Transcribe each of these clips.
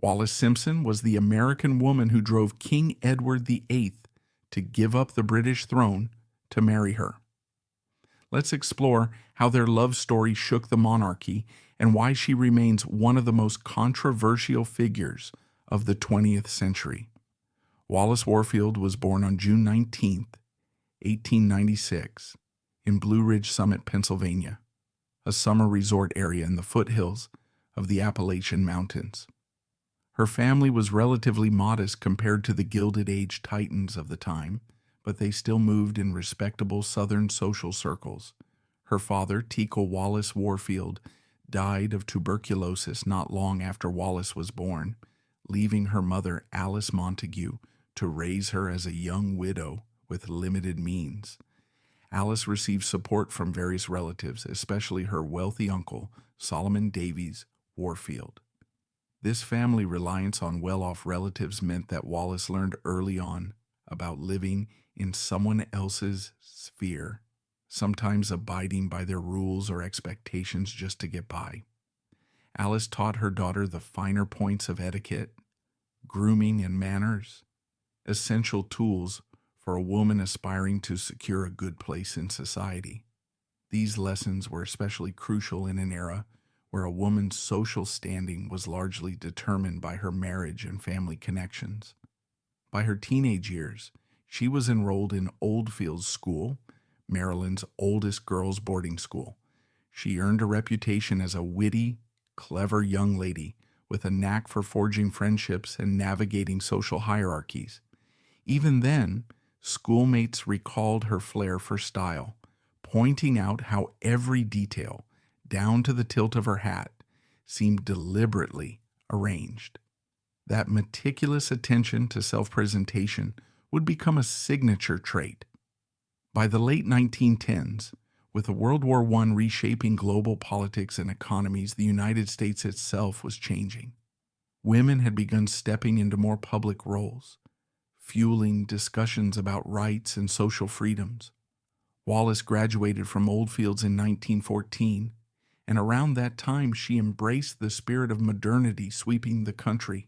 Wallis Simpson was the American woman who drove King Edward VIII to give up the British throne to marry her. Let's explore how their love story shook the monarchy and why she remains one of the most controversial figures of the 20th century. Wallis Warfield was born on June 19, 1896, in Blue Ridge Summit, Pennsylvania, a summer resort area in the foothills of the Appalachian Mountains. Her family was relatively modest compared to the Gilded Age titans of the time, but they still moved in respectable Southern social circles. Her father, Teakle Wallis Warfield, died of tuberculosis not long after Wallis was born, leaving her mother, Alice Montague, to raise her as a young widow with limited means. Alice received support from various relatives, especially her wealthy uncle, Solomon Davies Warfield. This family reliance on well-off relatives meant that Wallis learned early on about living in someone else's sphere, sometimes abiding by their rules or expectations just to get by. Alice taught her daughter the finer points of etiquette, grooming, and manners, essential tools for a woman aspiring to secure a good place in society. These lessons were especially crucial in an era where a woman's social standing was largely determined by her marriage and family connections. By her teenage years, she was enrolled in Oldfields School, Maryland's oldest girls' boarding school. She earned a reputation as a witty, clever young lady with a knack for forging friendships and navigating social hierarchies. Even then, schoolmates recalled her flair for style, pointing out how every detail, down to the tilt of her hat, seemed deliberately arranged. That meticulous attention to self-presentation would become a signature trait. By the late 1910s, with the World War I reshaping global politics and economies, the United States itself was changing. Women had begun stepping into more public roles, fueling discussions about rights and social freedoms. Wallis graduated from Oldfields in 1914, and around that time she embraced the spirit of modernity sweeping the country.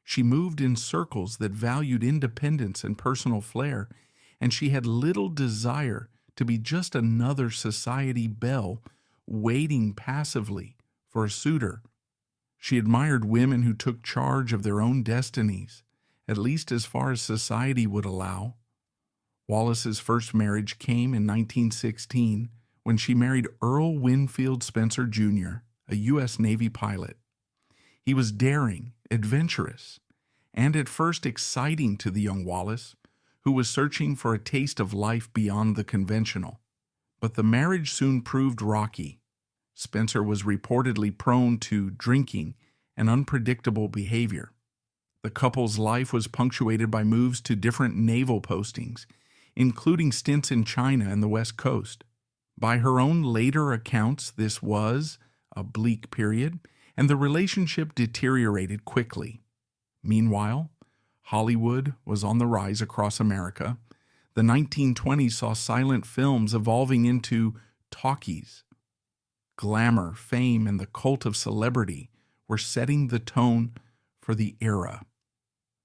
She moved in circles that valued independence and personal flair, and she had little desire to be just another society belle waiting passively for a suitor. She admired women who took charge of their own destinies, at least as far as society would allow. Wallis's first marriage came in 1916 when she married Earl Winfield Spencer, Jr., a U.S. Navy pilot. He was daring, adventurous, and at first exciting to the young Wallis, who was searching for a taste of life beyond the conventional. But the marriage soon proved rocky. Spencer was reportedly prone to drinking and unpredictable behavior. The couple's life was punctuated by moves to different naval postings, including stints in China and the West Coast. By her own later accounts, this was a bleak period, and the relationship deteriorated quickly. Meanwhile, Hollywood was on the rise across America. The 1920s saw silent films evolving into talkies. Glamour, fame, and the cult of celebrity were setting the tone for the era.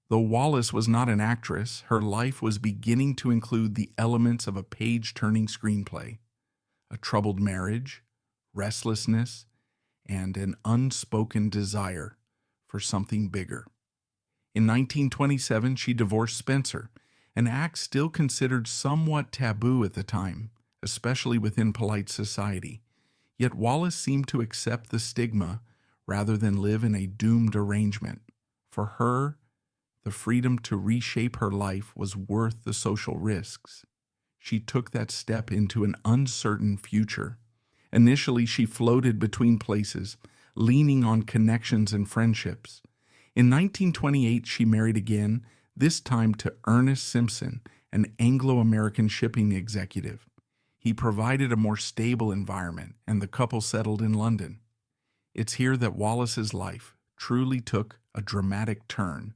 Though Wallis was not an actress, her life was beginning to include the elements of a page-turning screenplay. A troubled marriage, restlessness, and an unspoken desire for something bigger. In 1927, she divorced Spencer, an act still considered somewhat taboo at the time, especially within polite society. Yet Wallis seemed to accept the stigma rather than live in a doomed arrangement. For her, the freedom to reshape her life was worth the social risks. She took that step into an uncertain future. Initially, she floated between places, leaning on connections and friendships. In 1928, she married again, this time to Ernest Simpson, an Anglo-American shipping executive. He provided a more stable environment, and the couple settled in London. It's here that Wallis's life truly took a dramatic turn.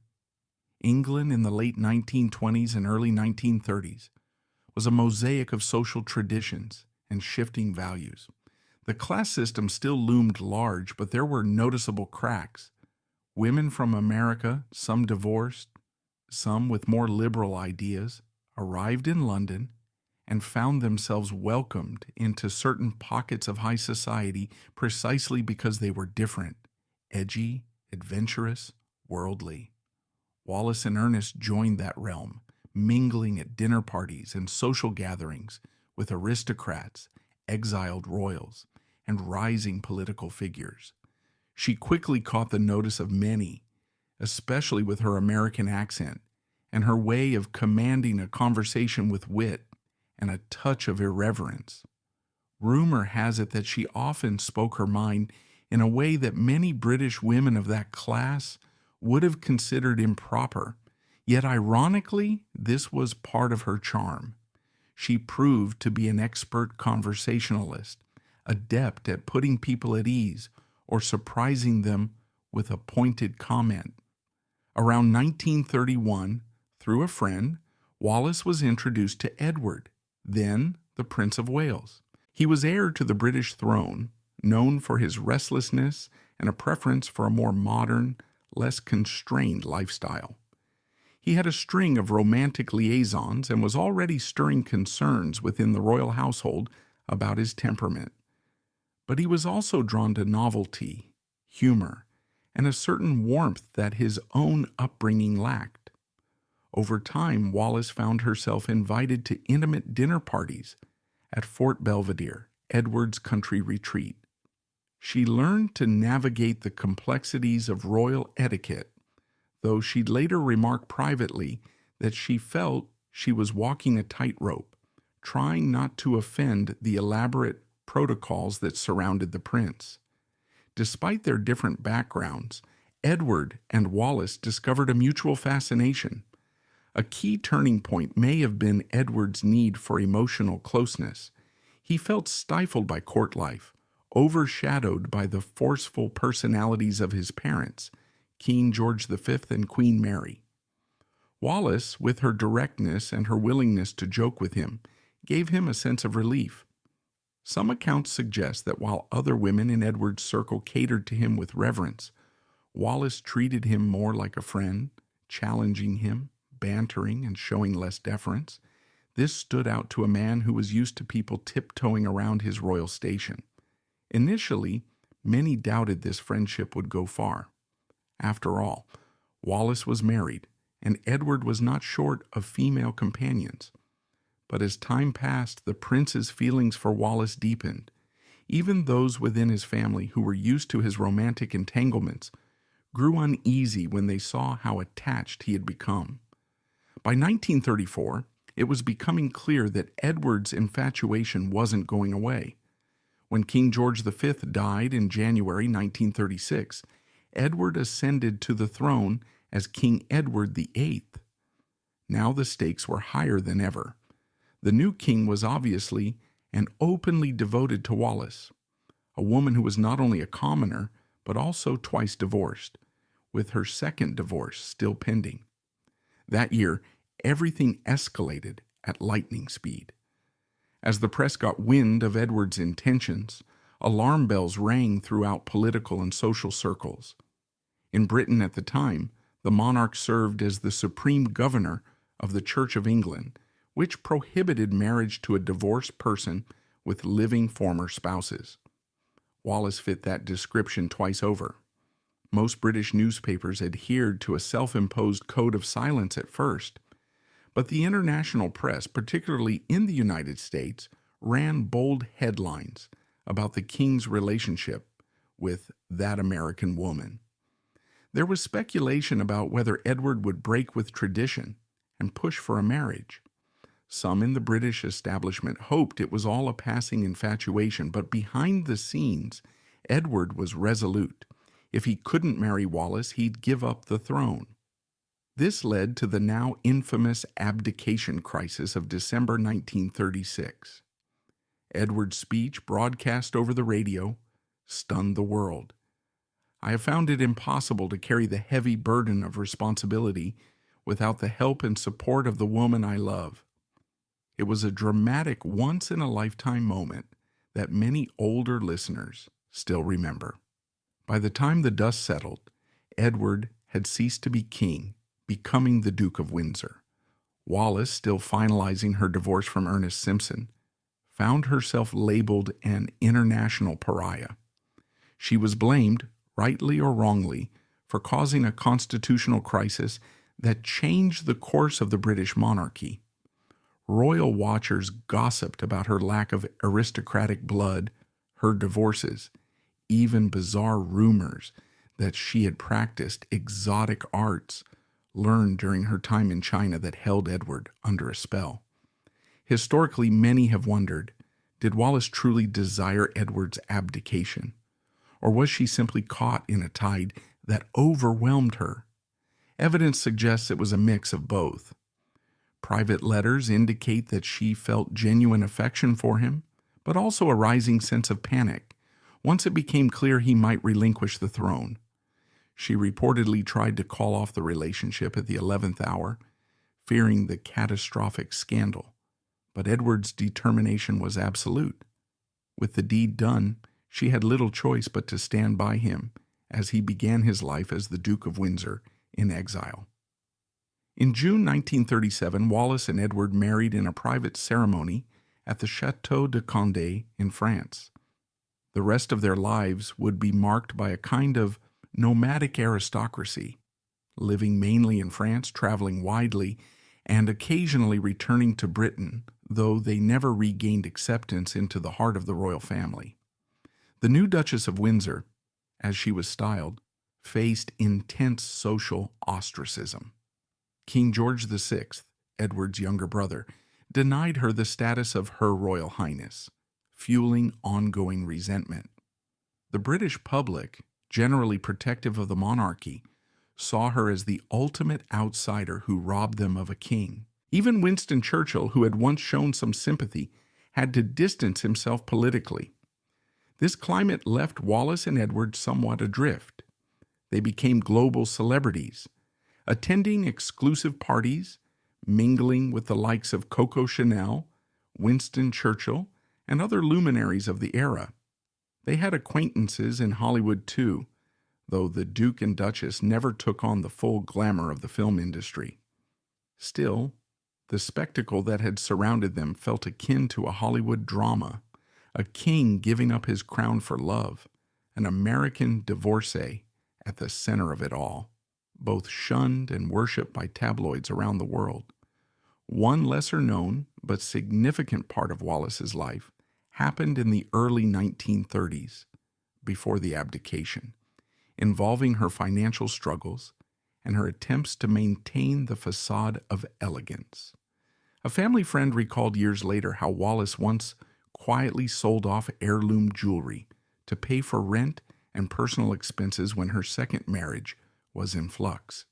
England in the late 1920s and early 1930s was a mosaic of social traditions and shifting values. The class system still loomed large, but there were noticeable cracks. Women from America, some divorced, some with more liberal ideas, arrived in London and found themselves welcomed into certain pockets of high society precisely because they were different, edgy, adventurous, worldly. Wallis and Ernest joined that realm, mingling at dinner parties and social gatherings with aristocrats, exiled royals, and rising political figures. She quickly caught the notice of many, especially with her American accent and her way of commanding a conversation with wit and a touch of irreverence. Rumor has it that she often spoke her mind in a way that many British women of that class would have considered improper, yet ironically, this was part of her charm. She proved to be an expert conversationalist, adept at putting people at ease or surprising them with a pointed comment. Around 1931, through a friend, Wallis was introduced to Edward, then the Prince of Wales. He was heir to the British throne, known for his restlessness and a preference for a more modern, less constrained lifestyle. He had a string of romantic liaisons and was already stirring concerns within the royal household about his temperament. But he was also drawn to novelty, humor, and a certain warmth that his own upbringing lacked. Over time, Wallis found herself invited to intimate dinner parties at Fort Belvedere, Edward's country retreat. She learned to navigate the complexities of royal etiquette, though she'd later remark privately that she felt she was walking a tightrope, trying not to offend the elaborate protocols that surrounded the prince. Despite their different backgrounds, Edward and Wallis discovered a mutual fascination. A key turning point may have been Edward's need for emotional closeness. He felt stifled by court life, overshadowed by the forceful personalities of his parents, King George V and Queen Mary. Wallis, with her directness and her willingness to joke with him, gave him a sense of relief. Some accounts suggest that while other women in Edward's circle catered to him with reverence, Wallis treated him more like a friend, challenging him, bantering, and showing less deference. This stood out to a man who was used to people tiptoeing around his royal station. Initially, many doubted this friendship would go far. After all, Wallis was married, and Edward was not short of female companions. But as time passed, the prince's feelings for Wallis deepened. Even those within his family who were used to his romantic entanglements grew uneasy when they saw how attached he had become. By 1934, it was becoming clear that Edward's infatuation wasn't going away. When King George V died in January 1936, Edward ascended to the throne as King Edward VIII. Now the stakes were higher than ever. The new king was obviously and openly devoted to Wallis, a woman who was not only a commoner, but also twice divorced, with her second divorce still pending. That year, everything escalated at lightning speed. As the press got wind of Edward's intentions, alarm bells rang throughout political and social circles. In Britain at the time, the monarch served as the supreme governor of the Church of England, which prohibited marriage to a divorced person with living former spouses. Wallis fit that description twice over. Most British newspapers adhered to a self-imposed code of silence at first, but the international press, particularly in the United States, ran bold headlines about the king's relationship with that American woman. There was speculation about whether Edward would break with tradition and push for a marriage. Some in the British establishment hoped it was all a passing infatuation, but behind the scenes, Edward was resolute. If he couldn't marry Wallis, he'd give up the throne. This led to the now infamous Abdication crisis of December 1936. Edward's speech, broadcast over the radio, stunned the world. I have found it impossible to carry the heavy burden of responsibility without the help and support of the woman I love. It was a dramatic, once-in-a-lifetime moment that many older listeners still remember. By the time the dust settled, Edward had ceased to be king, becoming the Duke of Windsor. Wallis, still finalizing her divorce from Ernest Simpson, found herself labeled an international pariah. She was blamed, rightly or wrongly, for causing a constitutional crisis that changed the course of the British monarchy. Royal watchers gossiped about her lack of aristocratic blood, her divorces, even bizarre rumors that she had practiced exotic arts learned during her time in China that held Edward under a spell. Historically, many have wondered, did Wallis truly desire Edward's abdication? Or was she simply caught in a tide that overwhelmed her? Evidence suggests it was a mix of both. Private letters indicate that she felt genuine affection for him, but also a rising sense of panic once it became clear he might relinquish the throne. She reportedly tried to call off the relationship at the 11th hour, fearing the catastrophic scandal. But Edward's determination was absolute. With the deed done, she had little choice but to stand by him as he began his life as the Duke of Windsor in exile. In June 1937, Wallis and Edward married in a private ceremony at the Château de Condé in France. The rest of their lives would be marked by a kind of nomadic aristocracy, living mainly in France, traveling widely, and occasionally returning to Britain, though they never regained acceptance into the heart of the royal family. The new Duchess of Windsor, as she was styled, faced intense social ostracism. King George VI, Edward's younger brother, denied her the status of Her Royal Highness, fueling ongoing resentment. The British public, generally protective of the monarchy, saw her as the ultimate outsider who robbed them of a king. Even Winston Churchill, who had once shown some sympathy, had to distance himself politically. This climate left Wallis and Edward somewhat adrift. They became global celebrities, attending exclusive parties, mingling with the likes of Coco Chanel, Winston Churchill, and other luminaries of the era. They had acquaintances in Hollywood too, though the Duke and Duchess never took on the full glamour of the film industry. Still, the spectacle that had surrounded them felt akin to a Hollywood drama, a king giving up his crown for love, an American divorcee at the center of it all, both shunned and worshipped by tabloids around the world. One lesser-known but significant part of Wallis's life happened in the early 1930s, before the abdication, involving her financial struggles and her attempts to maintain the facade of elegance. A family friend recalled years later how Wallis once quietly sold off heirloom jewelry to pay for rent and personal expenses when her second marriage was in flux.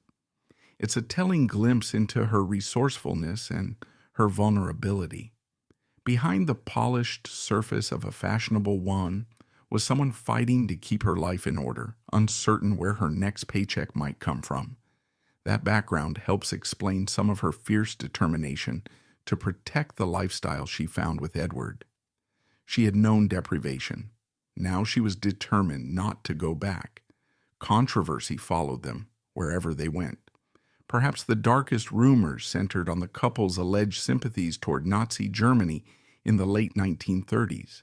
It's a telling glimpse into her resourcefulness and her vulnerability. Behind the polished surface of a fashionable one was someone fighting to keep her life in order, uncertain where her next paycheck might come from. That background helps explain some of her fierce determination to protect the lifestyle she found with Edward. She had known deprivation. Now she was determined not to go back. Controversy followed them wherever they went. Perhaps the darkest rumors centered on the couple's alleged sympathies toward Nazi Germany in the late 1930s.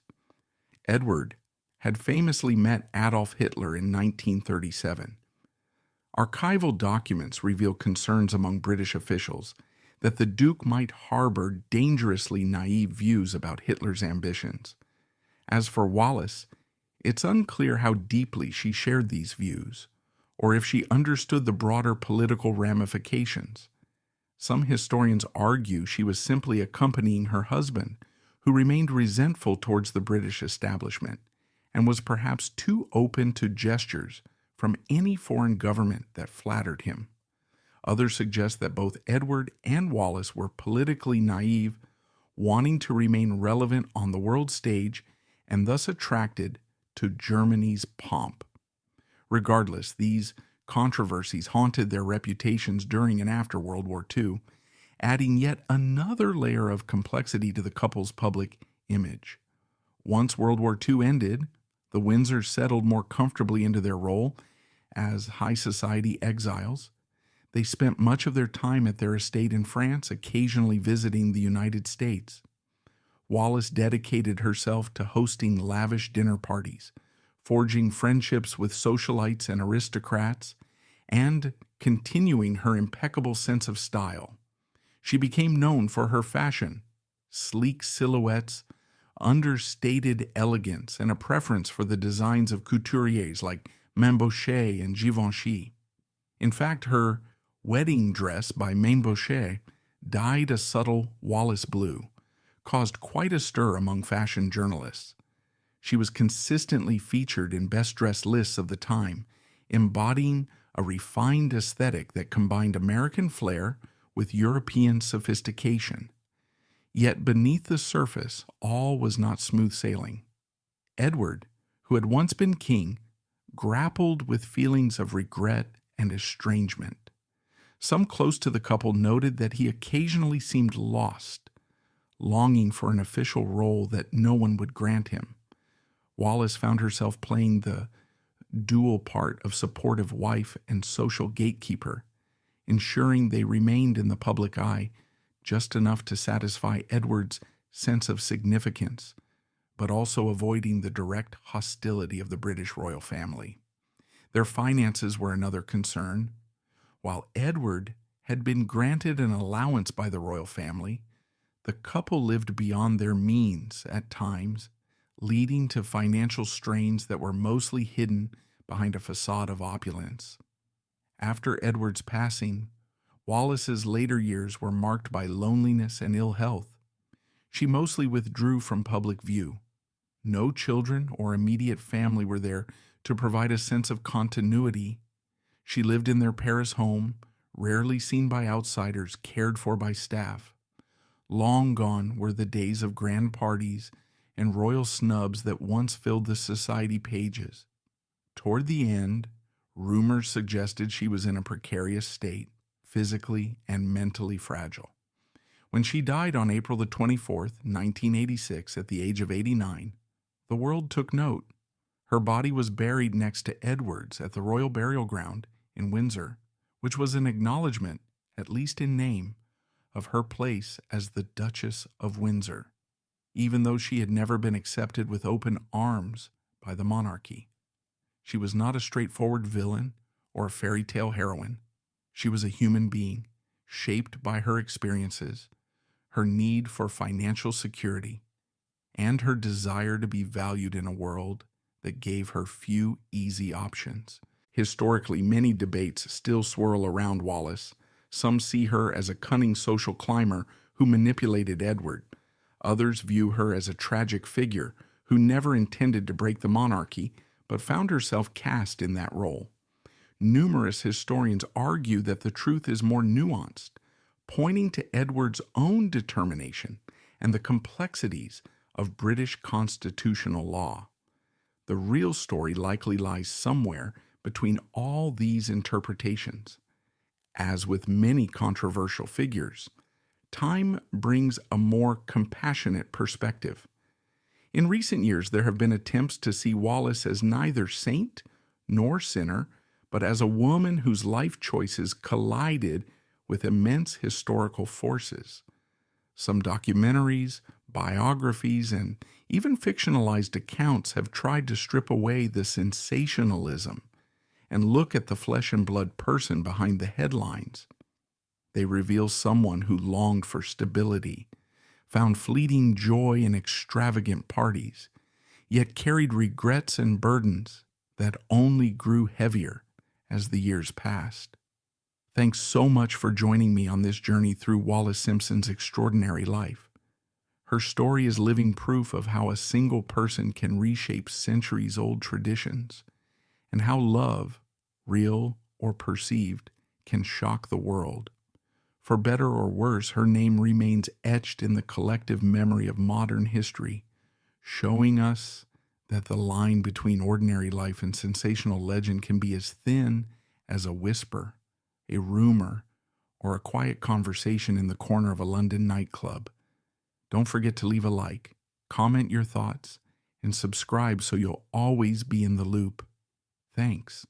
Edward had famously met Adolf Hitler in 1937. Archival documents reveal concerns among British officials that the Duke might harbor dangerously naive views about Hitler's ambitions. As for Wallis, it's unclear how deeply she shared these views, or if she understood the broader political ramifications. Some historians argue she was simply accompanying her husband, who remained resentful towards the British establishment, and was perhaps too open to gestures from any foreign government that flattered him. Others suggest that both Edward and Wallis were politically naive, wanting to remain relevant on the world stage and thus attracted to Germany's pomp. Regardless, these controversies haunted their reputations during and after World War II, adding yet another layer of complexity to the couple's public image. Once World War II ended, the Windsors settled more comfortably into their role As high society exiles, they spent much of their time at their estate in France, occasionally visiting the United States. Wallis dedicated herself to hosting lavish dinner parties, forging friendships with socialites and aristocrats, and continuing her impeccable sense of style. She became known for her fashion, sleek silhouettes, understated elegance, and a preference for the designs of couturiers like Mamboche and Givenchy. In fact, her wedding dress by Mamboche, dyed a subtle Wallis blue, caused quite a stir among fashion journalists. She was consistently featured in best-dressed lists of the time, embodying a refined aesthetic that combined American flair with European sophistication. Yet beneath the surface, all was not smooth sailing. Edward, who had once been king, grappled with feelings of regret and estrangement. Some close to the couple noted that he occasionally seemed lost, longing for an official role that no one would grant him. Wallis found herself playing the dual part of supportive wife and social gatekeeper, ensuring they remained in the public eye just enough to satisfy Edward's sense of significance, but also avoiding the direct hostility of the British royal family. Their finances were another concern. While Edward had been granted an allowance by the royal family, the couple lived beyond their means at times, leading to financial strains that were mostly hidden behind a facade of opulence. After Edward's passing, Wallis's later years were marked by loneliness and ill health. She mostly withdrew from public view. No children or immediate family were there to provide a sense of continuity. She lived in their Paris home, rarely seen by outsiders, cared for by staff. Long gone were the days of grand parties and royal snubs that once filled the society pages. Toward the end, rumors suggested she was in a precarious state, physically and mentally fragile. When she died on April the 24th, 1986, at the age of 89, the world took note. Her body was buried next to Edward's at the Royal Burial Ground in Windsor, which was an acknowledgement, at least in name, of her place as the Duchess of Windsor, even though she had never been accepted with open arms by the monarchy. She was not a straightforward villain or a fairy tale heroine. She was a human being, shaped by her experiences, her need for financial security, and her desire to be valued in a world that gave her few easy options. Historically, many debates still swirl around Wallis. Some see her as a cunning social climber who manipulated Edward. Others view her as a tragic figure who never intended to break the monarchy, but found herself cast in that role. Numerous historians argue that the truth is more nuanced, pointing to Edward's own determination and the complexities of British constitutional law. The real story likely lies somewhere between all these interpretations. As with many controversial figures, time brings a more compassionate perspective. In recent years, there have been attempts to see Wallis as neither saint nor sinner, but as a woman whose life choices collided with immense historical forces. Some documentaries, biographies, and even fictionalized accounts have tried to strip away the sensationalism and look at the flesh and blood person behind the headlines. They reveal someone who longed for stability, found fleeting joy in extravagant parties, yet carried regrets and burdens that only grew heavier as the years passed. Thanks so much for joining me on this journey through Wallis Simpson's extraordinary life. Her story is living proof of how a single person can reshape centuries-old traditions, and how love, real or perceived, can shock the world. For better or worse, her name remains etched in the collective memory of modern history, showing us that the line between ordinary life and sensational legend can be as thin as a whisper, a rumor, or a quiet conversation in the corner of a London nightclub. Don't forget to leave a like, comment your thoughts, and subscribe so you'll always be in the loop. Thanks.